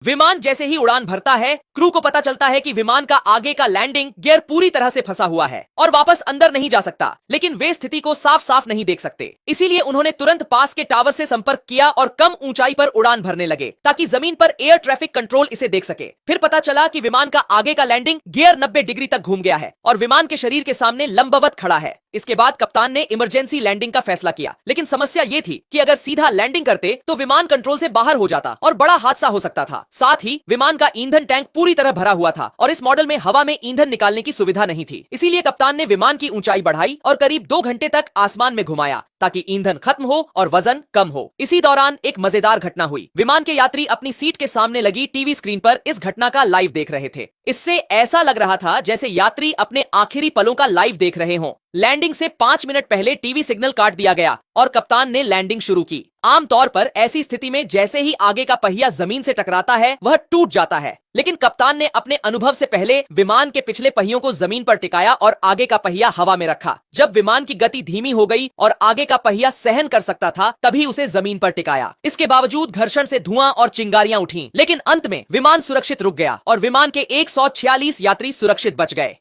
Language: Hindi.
विमान जैसे ही उड़ान भरता है, क्रू को पता चलता है कि विमान का आगे का लैंडिंग गियर पूरी तरह से फंसा हुआ है और वापस अंदर नहीं जा सकता, लेकिन वे स्थिति को साफ साफ नहीं देख सकते। इसीलिए उन्होंने तुरंत पास के टावर से संपर्क किया और कम ऊंचाई पर उड़ान भरने लगे ताकि जमीन पर एयर ट्रैफिक कंट्रोल इसे देख सके। फिर पता चला कि विमान का आगे का लैंडिंग गियर 90 डिग्री तक घूम गया है और विमान के शरीर के सामने लंबवत खड़ा है। इसके बाद कप्तान ने इमरजेंसी लैंडिंग का फैसला किया, लेकिन समस्या ये थी कि अगर सीधा लैंडिंग करते तो विमान कंट्रोल से बाहर हो जाता और बड़ा हादसा हो सकता था। साथ ही विमान का ईंधन टैंक पूरी तरह भरा हुआ था और इस मॉडल में हवा में ईंधन निकालने की सुविधा नहीं थी। इसीलिए कप्तान ने विमान की ऊंचाई बढ़ाई और करीब 2 घंटे तक आसमान में घुमाया ताकि ईंधन खत्म हो और वजन कम हो। इसी दौरान एक मजेदार घटना हुई। विमान के यात्री अपनी सीट के सामने लगी टीवी स्क्रीन पर इस घटना का लाइव देख रहे थे। इससे ऐसा लग रहा था जैसे यात्री अपने आखिरी पलों का लाइव देख रहे हों। लैंडिंग से 5 मिनट पहले टीवी सिग्नल काट दिया गया और कप्तान ने लैंडिंग शुरू की। आमतौर पर ऐसी स्थिति में जैसे ही आगे का पहिया जमीन से टकराता है, वह टूट जाता है, लेकिन कप्तान ने अपने अनुभव से पहले विमान के पिछले पहियों को जमीन पर टिकाया और आगे का पहिया हवा में रखा। जब विमान की गति धीमी हो गई और आगे का पहिया सहन कर सकता था, तभी उसे जमीन पर टिकाया। इसके बावजूद घर्षण से धुआं और चिंगारियां उठी, लेकिन अंत में विमान सुरक्षित रुक गया और विमान के 146 यात्री सुरक्षित बच गए।